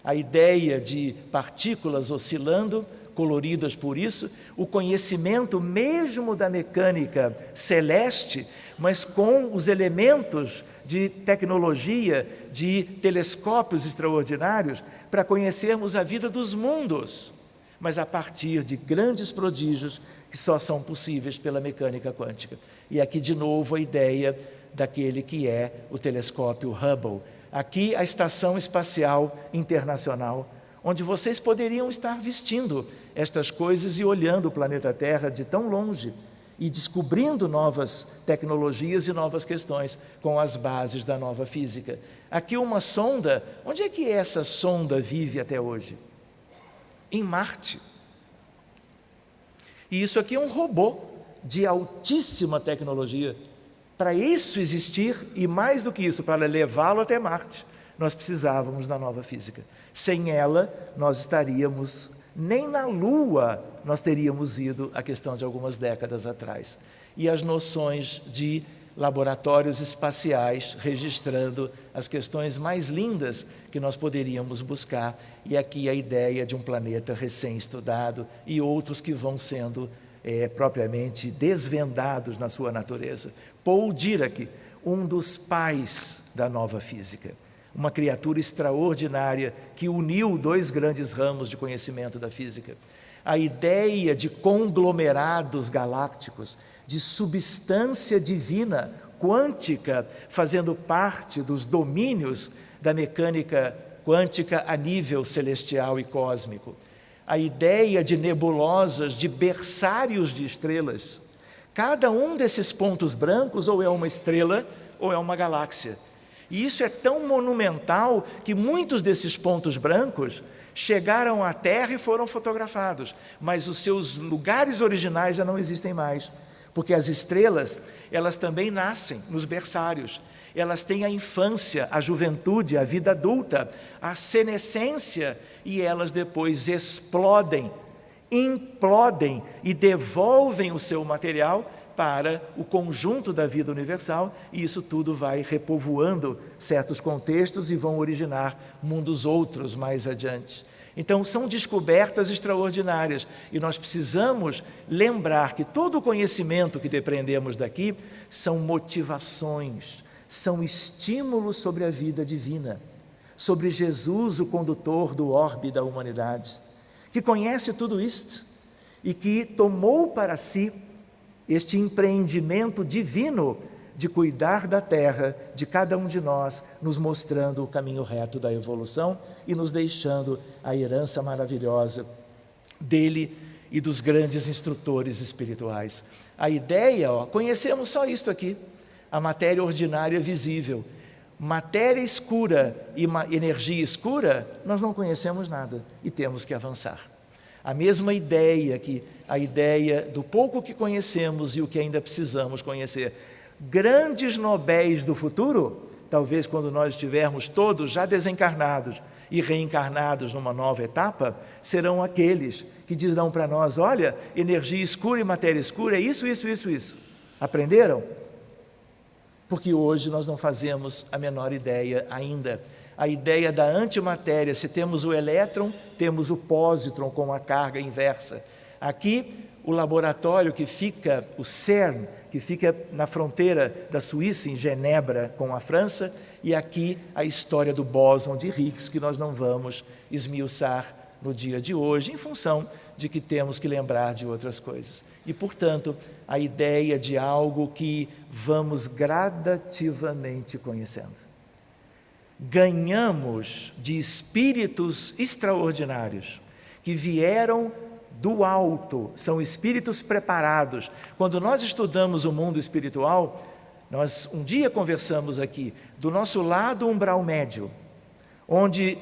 A ideia de partículas oscilando, coloridas por isso, o conhecimento mesmo da mecânica celeste, mas com os elementos de tecnologia, de telescópios extraordinários, para conhecermos a vida dos mundos, mas a partir de grandes prodígios que só são possíveis pela mecânica quântica. E aqui de novo a ideia daquele que é o telescópio Hubble. Aqui a Estação Espacial Internacional, onde vocês poderiam estar vestindo estas coisas e olhando o planeta Terra de tão longe e descobrindo novas tecnologias e novas questões com as bases da nova física. Aqui uma sonda, onde é que essa sonda vive até hoje? Em Marte. E isso aqui é um robô de altíssima tecnologia. Para isso existir, e mais do que isso, para levá-lo até Marte, nós precisávamos da nova física. Sem ela, nós estaríamos, nem na Lua nós teríamos ido a questão de algumas décadas atrás. e as noções de laboratórios espaciais, registrando as questões mais lindas que nós poderíamos buscar, e aqui a ideia de um planeta recém-estudado e outros que vão sendo propriamente desvendados na sua natureza. Paul Dirac, um dos pais da nova física, uma criatura extraordinária que uniu dois grandes ramos de conhecimento da física. A ideia de conglomerados galácticos, de substância divina, quântica, fazendo parte dos domínios da mecânica quântica a nível celestial e cósmico. A ideia de nebulosas, de berçários de estrelas. Cada um desses pontos brancos ou é uma estrela ou é uma galáxia. E isso é tão monumental que muitos desses pontos brancos chegaram à Terra e foram fotografados, mas os seus lugares originais já não existem mais, porque as estrelas, elas também nascem nos berçários, elas têm a infância, a juventude, a vida adulta, a senescência, e elas depois explodem, implodem e devolvem o seu material para o conjunto da vida universal, e isso tudo vai repovoando certos contextos e vão originar mundos outros mais adiante. Então, são descobertas extraordinárias, e nós precisamos lembrar que todo o conhecimento que depreendemos daqui são motivações, são estímulos sobre a vida divina, sobre Jesus, o condutor do orbe da humanidade, que conhece tudo isto e que tomou para si este empreendimento divino de cuidar da terra, de cada um de nós, nos mostrando o caminho reto da evolução e nos deixando a herança maravilhosa dele e dos grandes instrutores espirituais. A ideia, conhecemos só isto aqui, a matéria ordinária visível. Matéria escura e energia escura, nós não conhecemos nada e temos que avançar. A mesma ideia que a ideia do pouco que conhecemos e o que ainda precisamos conhecer. Grandes nobéis do futuro, talvez quando nós estivermos todos já desencarnados e reencarnados numa nova etapa, serão aqueles que dirão para nós: olha, energia escura e matéria escura é isso, isso, isso, isso. Aprenderam? Porque hoje nós não fazemos a menor ideia ainda. A ideia da antimatéria, se temos o elétron, temos o pósitron com a carga inversa. Aqui, o laboratório que fica, o CERN, que fica na fronteira da Suíça, em Genebra, com a França, e aqui a história do bóson de Higgs, que nós não vamos esmiuçar no dia de hoje, em função de que temos que lembrar de outras coisas. E, portanto, a ideia de algo que vamos gradativamente conhecendo. Ganhamos de espíritos extraordinários, que vieram do alto, são espíritos preparados. Quando nós estudamos o mundo espiritual, nós um dia conversamos aqui, do nosso lado umbral médio, onde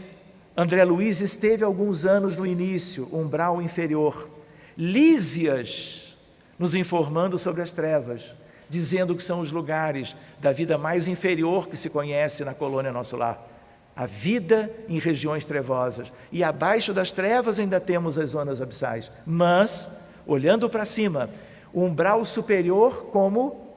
André Luiz esteve alguns anos no início, umbral inferior. Lísias nos informando sobre as trevas, dizendo que são os lugares da vida mais inferior que se conhece na colônia Nosso Lar. A vida em regiões trevosas. E abaixo das trevas ainda temos as zonas abissais. Mas, olhando para cima, o umbral superior, como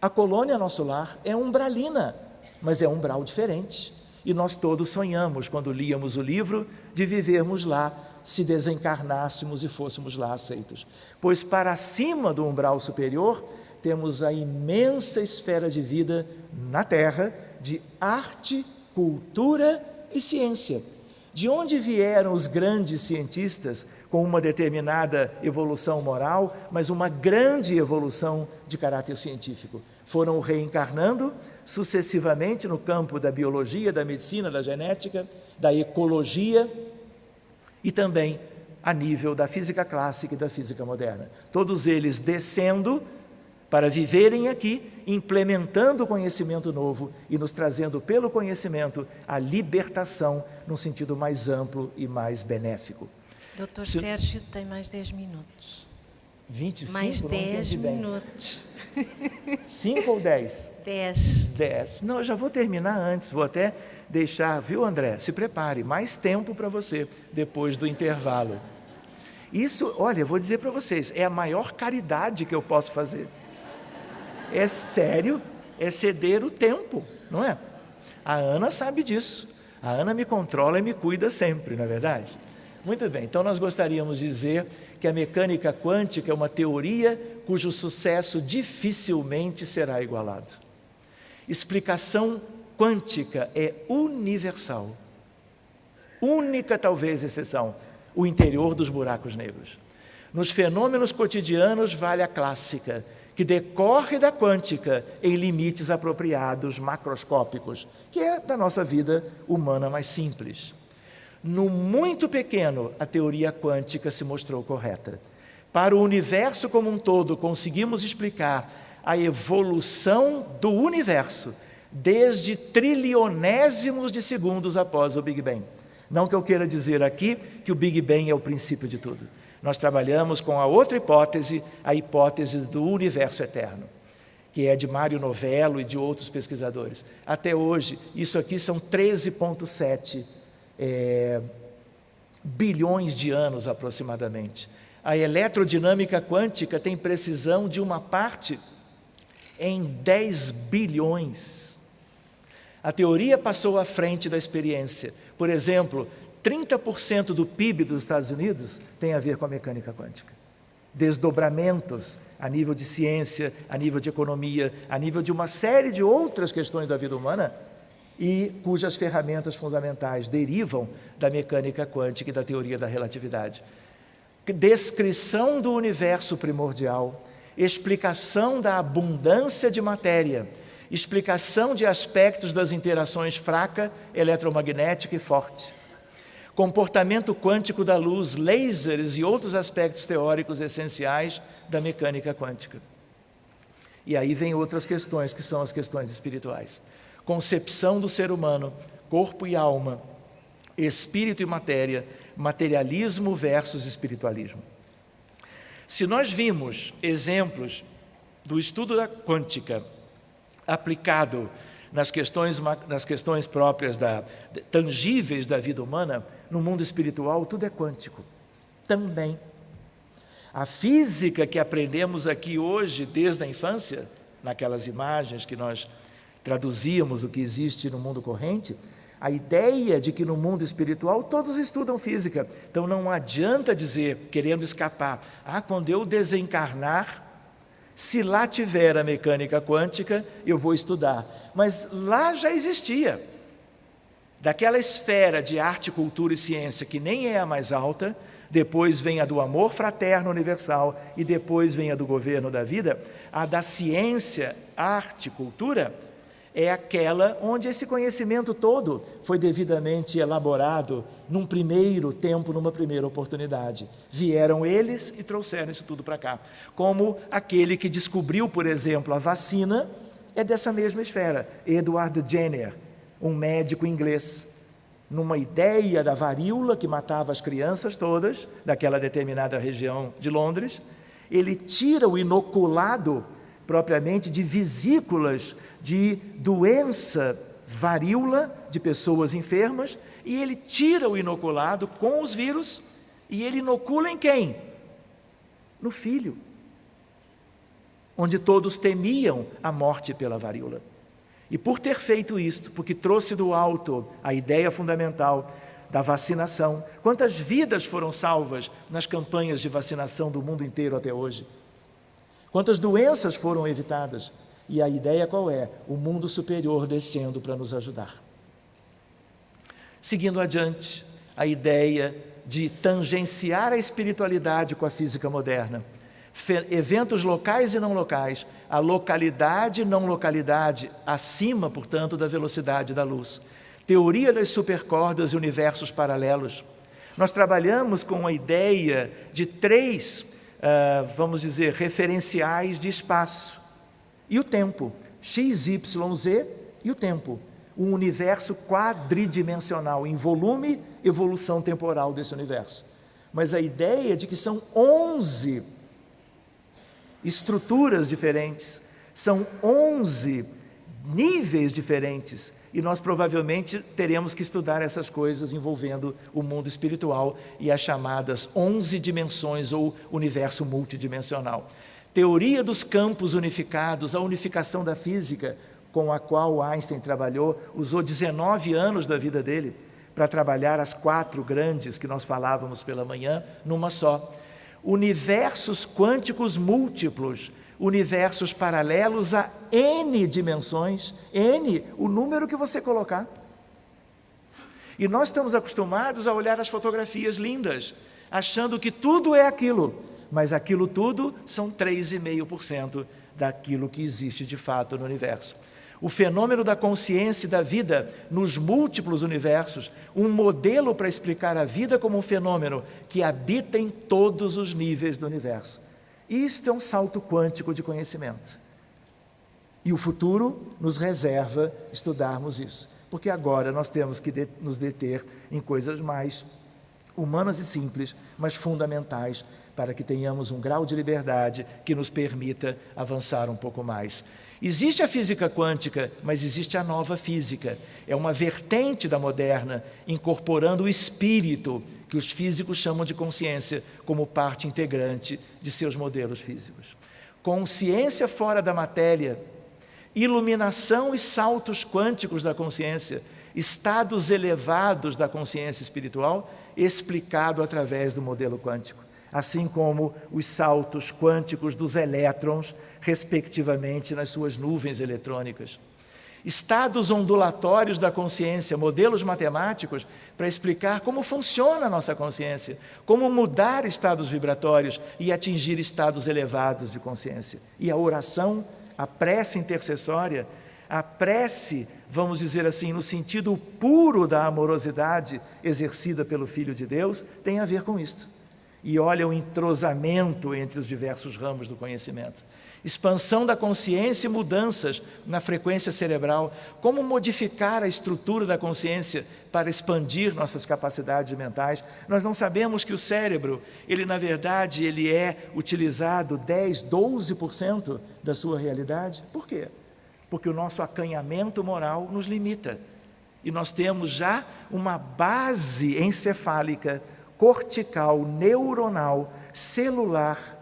a colônia Nosso Lar, é umbralina, mas é um umbral diferente. E nós todos sonhamos, quando líamos o livro, de vivermos lá, se desencarnássemos e fôssemos lá aceitos. Pois para cima do umbral superior, temos a imensa esfera de vida na Terra, de arte, cultura e ciência. De onde vieram os grandes cientistas com uma determinada evolução moral, mas uma grande evolução de caráter científico? Foram reencarnando sucessivamente no campo da biologia, da medicina, da genética, da ecologia e também a nível da física clássica e da física moderna. Todos eles descendo para viverem aqui, implementando o conhecimento novo e nos trazendo pelo conhecimento a libertação num sentido mais amplo e mais benéfico. Doutor Sérgio tem mais 10 minutos. 25? Mais 10 minutos. 5 ou 10? 10. 10. Não, eu já vou terminar antes, vou até deixar, viu, André? Se prepare, mais tempo para você depois do intervalo. Isso, olha, eu vou dizer para vocês, é a maior caridade que eu posso fazer. É sério, é ceder o tempo, não é? A Ana sabe disso. A Ana me controla e me cuida sempre, não é verdade? Muito bem, então nós gostaríamos de dizer que a mecânica quântica é uma teoria cujo sucesso dificilmente será igualado. Explicação quântica é universal. Única, talvez, exceção, o interior dos buracos negros. Nos fenômenos cotidianos vale a clássica, que decorre da quântica em limites apropriados, macroscópicos, que é da nossa vida humana mais simples. No muito pequeno, a teoria quântica se mostrou correta. Para o universo como um todo, conseguimos explicar a evolução do universo desde trilionésimos de segundos após o Big Bang. Não que eu queira dizer aqui que o Big Bang é o princípio de tudo. Nós trabalhamos com a outra hipótese, a hipótese do universo eterno, que é de Mário Novello e de outros pesquisadores. Até hoje, isso aqui são 13,7 bilhões de anos aproximadamente. A eletrodinâmica quântica tem precisão de uma parte em 10 bilhões. A teoria passou à frente da experiência. Por exemplo, 30% do PIB dos Estados Unidos tem a ver com a mecânica quântica. Desdobramentos a nível de ciência, a nível de economia, a nível de uma série de outras questões da vida humana e cujas ferramentas fundamentais derivam da mecânica quântica e da teoria da relatividade. Descrição do universo primordial, explicação da abundância de matéria, explicação de aspectos das interações fraca, eletromagnética e forte, comportamento quântico da luz, lasers e outros aspectos teóricos essenciais da mecânica quântica. E aí vem outras questões, que são as questões espirituais. Concepção do ser humano, corpo e alma, espírito e matéria, materialismo versus espiritualismo. Se nós vimos exemplos do estudo da quântica aplicado nas questões próprias tangíveis da vida humana, no mundo espiritual tudo é quântico também. A física que aprendemos aqui hoje, desde a infância, naquelas imagens que nós traduzíamos o que existe no mundo corrente, a ideia de que no mundo espiritual todos estudam física. Então não adianta dizer, querendo escapar, quando eu desencarnar, se lá tiver a mecânica quântica, eu vou estudar. Mas lá já existia. Daquela esfera de arte, cultura e ciência, que nem é a mais alta, depois vem a do amor fraterno universal e depois vem a do governo da vida, a da ciência, arte, cultura, é aquela onde esse conhecimento todo foi devidamente elaborado num primeiro tempo, numa primeira oportunidade. Vieram eles e trouxeram isso tudo para cá. Como aquele que descobriu, por exemplo, a vacina, é dessa mesma esfera, Edward Jenner, um médico inglês. Numa ideia da varíola que matava as crianças todas, daquela determinada região de Londres, ele tira o inoculado propriamente de vesículas de doença varíola de pessoas enfermas, e ele tira o inoculado com os vírus e ele inocula em quem? No filho, onde todos temiam a morte pela varíola. E por ter feito isto, porque trouxe do alto a ideia fundamental da vacinação, quantas vidas foram salvas nas campanhas de vacinação do mundo inteiro até hoje? Quantas doenças foram evitadas? E a ideia qual é? O mundo superior descendo para nos ajudar. Seguindo adiante, a ideia de tangenciar a espiritualidade com a física moderna. Eventos locais e não locais, a localidade e não localidade, acima, portanto, da velocidade da luz. Teoria das supercordas e universos paralelos. Nós trabalhamos com a ideia de três vamos dizer, referenciais de espaço. E o tempo, x, y, z e o tempo. Um universo quadridimensional, em volume, evolução temporal desse universo. Mas a ideia de que são 11 estruturas diferentes, são 11 níveis diferentes, e nós provavelmente teremos que estudar essas coisas envolvendo o mundo espiritual e as chamadas 11 dimensões ou universo multidimensional. teoria dos campos unificados, a unificação da física, com a qual Einstein trabalhou, usou 19 anos da vida dele para trabalhar as 4 grandes que nós falávamos pela manhã, numa só. Universos quânticos múltiplos, universos paralelos a N dimensões, N, o número que você colocar. E nós estamos acostumados a olhar as fotografias lindas, achando que tudo é aquilo, mas aquilo tudo são 3,5% daquilo que existe de fato no universo. O fenômeno da consciência e da vida nos múltiplos universos, um modelo para explicar a vida como um fenômeno que habita em todos os níveis do universo. Isto é um salto quântico de conhecimento. E o futuro nos reserva estudarmos isso, porque agora nós temos que nos deter em coisas mais humanas e simples, mas fundamentais, para que tenhamos um grau de liberdade que nos permita avançar um pouco mais. Existe a física quântica, mas existe a nova física. É uma vertente da moderna, incorporando o espírito, que os físicos chamam de consciência, como parte integrante de seus modelos físicos. Consciência fora da matéria, iluminação e saltos quânticos da consciência, estados elevados da consciência espiritual, explicado através do modelo quântico, assim como os saltos quânticos dos elétrons, respectivamente, nas suas nuvens eletrônicas. Estados ondulatórios da consciência, modelos matemáticos para explicar como funciona a nossa consciência, como mudar estados vibratórios e atingir estados elevados de consciência. E a oração, a prece intercessória, a prece, vamos dizer assim, no sentido puro da amorosidade exercida pelo Filho de Deus, tem a ver com isto. E olha o entrosamento entre os diversos ramos do conhecimento. Expansão da consciência e mudanças na frequência cerebral. Como modificar a estrutura da consciência para expandir nossas capacidades mentais? Nós não sabemos que o cérebro, na verdade, ele é utilizado 10, 12% da sua realidade. Por quê? Porque o nosso acanhamento moral nos limita. E nós temos já uma base encefálica, cortical, neuronal, celular,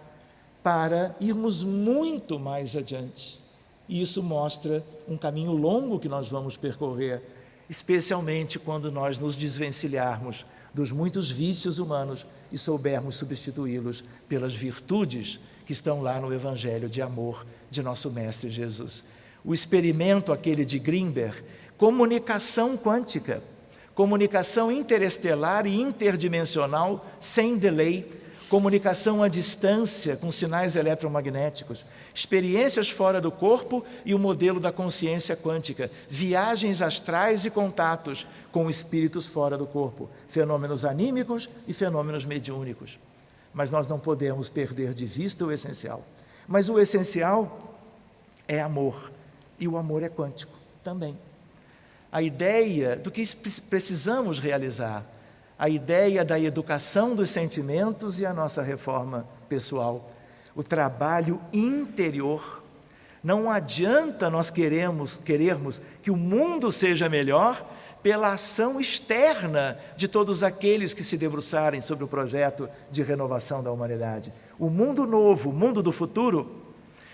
para irmos muito mais adiante. E isso mostra um caminho longo que nós vamos percorrer, especialmente quando nós nos desvencilharmos dos muitos vícios humanos e soubermos substituí-los pelas virtudes que estão lá no Evangelho de amor de nosso Mestre Jesus. O experimento aquele de Grimberg, comunicação quântica, comunicação interestelar e interdimensional sem delay, comunicação à distância com sinais eletromagnéticos, experiências fora do corpo e o modelo da consciência quântica, viagens astrais e contatos com espíritos fora do corpo, fenômenos anímicos e fenômenos mediúnicos. Mas nós não podemos perder de vista o essencial. Mas o essencial é amor, e o amor é quântico também. A ideia do que precisamos realizar, a ideia da educação dos sentimentos e a nossa reforma pessoal, o trabalho interior. Não adianta nós querermos que o mundo seja melhor pela ação externa de todos aqueles que se debruçarem sobre o projeto de renovação da humanidade. O mundo novo, o mundo do futuro,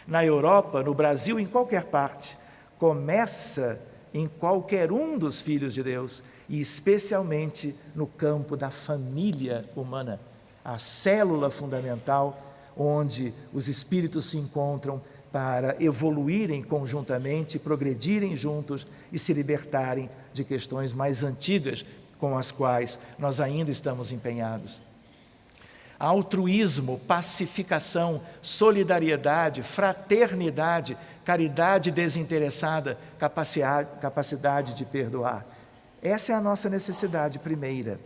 na Europa, no Brasil, em qualquer parte, começa em qualquer um dos filhos de Deus, e especialmente no campo da família humana, a célula fundamental onde os espíritos se encontram para evoluírem conjuntamente, progredirem juntos e se libertarem de questões mais antigas com as quais nós ainda estamos empenhados. Altruísmo, pacificação, solidariedade, fraternidade, caridade desinteressada, capacidade de perdoar. Essa é a nossa necessidade primeira.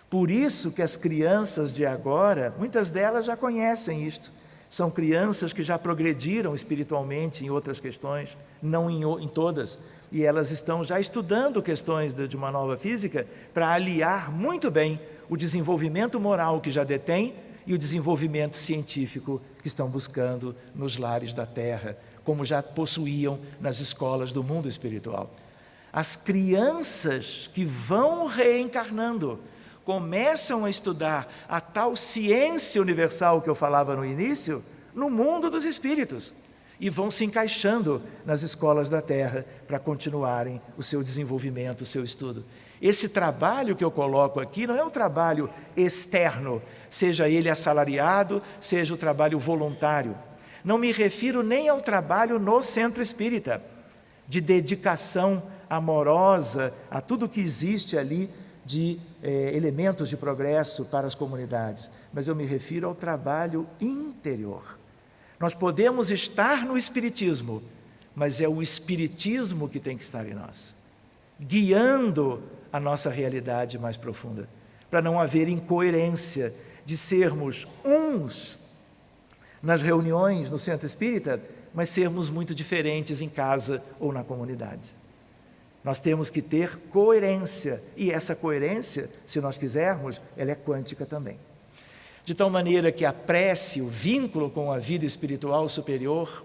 Por isso que as crianças de agora, muitas delas já conhecem isto. São crianças que já progrediram espiritualmente em outras questões, não em todas, e elas estão já estudando questões de uma nova física para aliar muito bem o desenvolvimento moral que já detém e o desenvolvimento científico que estão buscando nos lares da Terra, como já possuíam nas escolas do mundo espiritual. As crianças que vão reencarnando começam a estudar a tal ciência universal que eu falava no início, no mundo dos espíritos e vão se encaixando nas escolas da Terra para continuarem o seu desenvolvimento, o seu estudo. Esse trabalho que eu coloco aqui não é um trabalho externo, seja ele assalariado, seja o trabalho voluntário. Não me refiro nem ao trabalho no centro espírita, de dedicação amorosa a tudo que existe ali de elementos de progresso para as comunidades, mas eu me refiro ao trabalho interior. Nós podemos estar no espiritismo, mas é o espiritismo que tem que estar em nós, guiando a nossa realidade mais profunda, para não haver incoerência de sermos uns nas reuniões no centro espírita, mas sermos muito diferentes em casa ou na comunidade. Nós temos que ter coerência, e essa coerência, se nós quisermos, ela é quântica também. De tal maneira que a prece, o vínculo com a vida espiritual superior,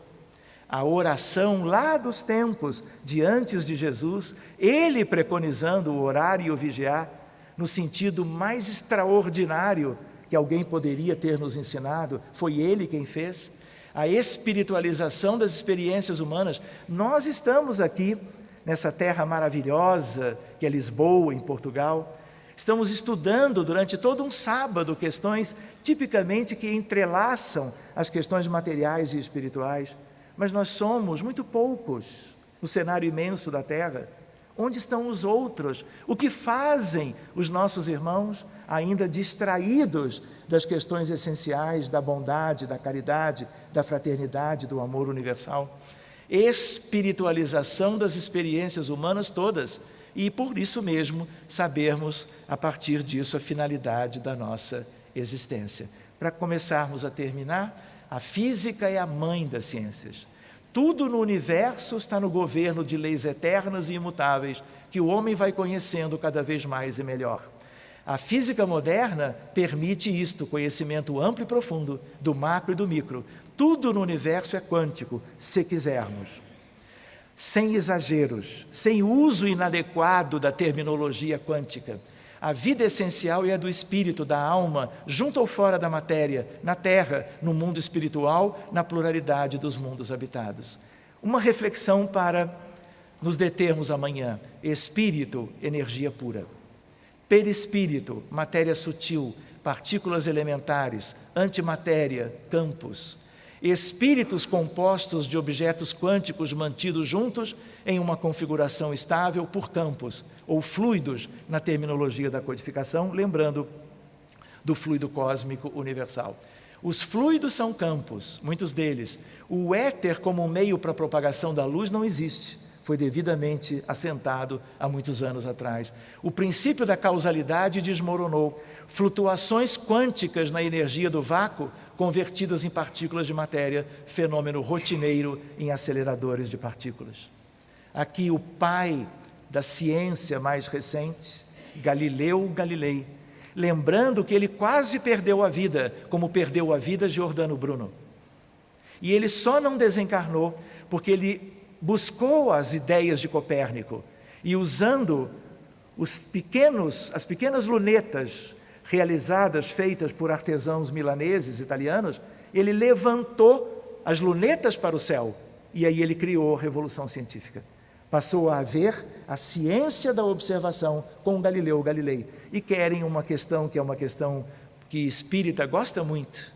a oração lá dos tempos de antes de Jesus, ele preconizando o orar e o vigiar, no sentido mais extraordinário que alguém poderia ter nos ensinado, foi ele quem fez, a espiritualização das experiências humanas. Nós estamos aqui nessa terra maravilhosa que é Lisboa, em Portugal. Estamos estudando durante todo um sábado questões tipicamente que entrelaçam as questões materiais e espirituais, mas nós somos muito poucos no cenário imenso da Terra. Onde estão os outros? O que fazem os nossos irmãos ainda distraídos das questões essenciais da bondade, da caridade, da fraternidade, do amor universal? Espiritualização das experiências humanas todas, e por isso mesmo sabermos a partir disso a finalidade da nossa existência. Para começarmos a terminar, a física é a mãe das ciências. Tudo no universo está no governo de leis eternas e imutáveis, que o homem vai conhecendo cada vez mais e melhor. A física moderna permite isto, conhecimento amplo e profundo, do macro e do micro. Tudo no universo é quântico, se quisermos. Sem exageros, sem uso inadequado da terminologia quântica. A vida essencial é a do espírito, da alma, junto ou fora da matéria, na terra, no mundo espiritual, na pluralidade dos mundos habitados. Uma reflexão para nos determos amanhã. Espírito, energia pura. Perispírito, matéria sutil, partículas elementares, antimatéria, campos. Espíritos compostos de objetos quânticos mantidos juntos em uma configuração estável por campos, ou fluidos na terminologia da codificação, lembrando do fluido cósmico universal. Os fluidos são campos, muitos deles. O éter como meio para a propagação da luz não existe, foi devidamente assentado há muitos anos atrás. O princípio da causalidade desmoronou. Flutuações quânticas na energia do vácuo convertidas em partículas de matéria, fenômeno rotineiro em aceleradores de partículas. Aqui o pai da ciência mais recente, Galileu Galilei, lembrando que ele quase perdeu a vida, como perdeu a vida Giordano Bruno. E ele só não desencarnou porque ele buscou as ideias de Copérnico e, usando as pequenas lunetas realizadas, feitas por artesãos milaneses, italianos, ele levantou as lunetas para o céu e aí ele criou a Revolução Científica. Passou a haver a ciência da observação com Galileu Galilei. E querem uma questão que é uma questão que espírita gosta muito.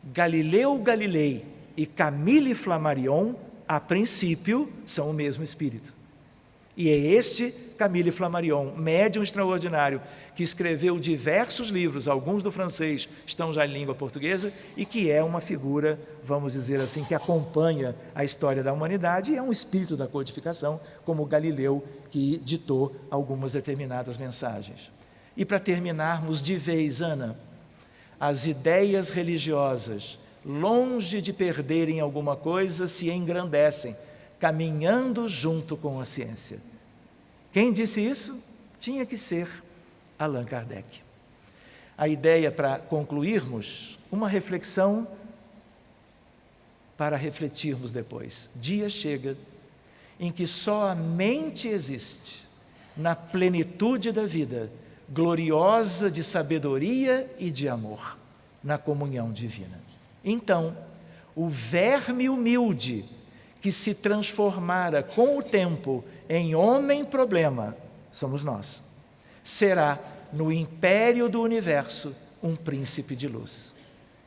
Galileu Galilei e Camille Flammarion, a princípio, são o mesmo espírito. E é este Camille Flammarion, médium extraordinário, que escreveu diversos livros, alguns do francês estão já em língua portuguesa, e que é uma figura, vamos dizer assim, que acompanha a história da humanidade, e é um espírito da codificação, como Galileu, que ditou algumas determinadas mensagens. E para terminarmos de vez, Ana, as ideias religiosas, longe de perderem alguma coisa, se engrandecem, caminhando junto com a ciência. Quem disse isso? Tinha que ser Allan Kardec. A ideia, para concluirmos, uma reflexão para refletirmos depois. Dia chega em que só a mente existe, na plenitude da vida, gloriosa de sabedoria e de amor, na comunhão divina. Então, o verme humilde que se transformara com o tempo em homem problema, somos nós, será no império do universo um príncipe de luz.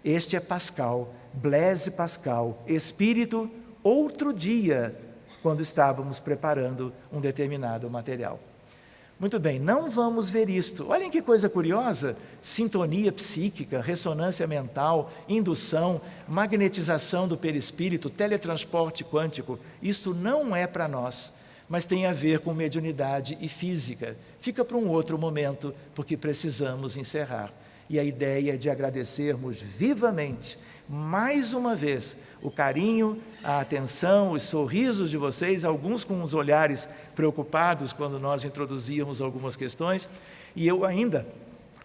Este é Pascal, Blaise Pascal, espírito outro dia, quando estávamos preparando um determinado material. Muito bem, não vamos ver isto. Olhem que coisa curiosa: sintonia psíquica, ressonância mental, indução, magnetização do perispírito, teletransporte quântico. Isso não é para nós, mas tem a ver com mediunidade e física. Fica para um outro momento, porque precisamos encerrar. E a ideia é de agradecermos vivamente, mais uma vez, o carinho, a atenção, os sorrisos de vocês, alguns com os olhares preocupados quando nós introduzíamos algumas questões. E eu ainda,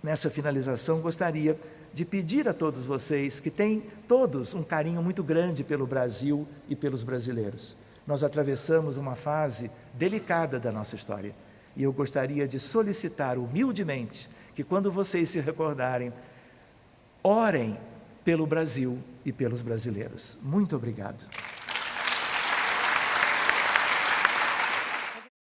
nessa finalização, gostaria de pedir a todos vocês que têm todos um carinho muito grande pelo Brasil e pelos brasileiros. Nós atravessamos uma fase delicada da nossa história. E eu gostaria de solicitar humildemente que, quando vocês se recordarem, orem pelo Brasil e pelos brasileiros. Muito obrigado.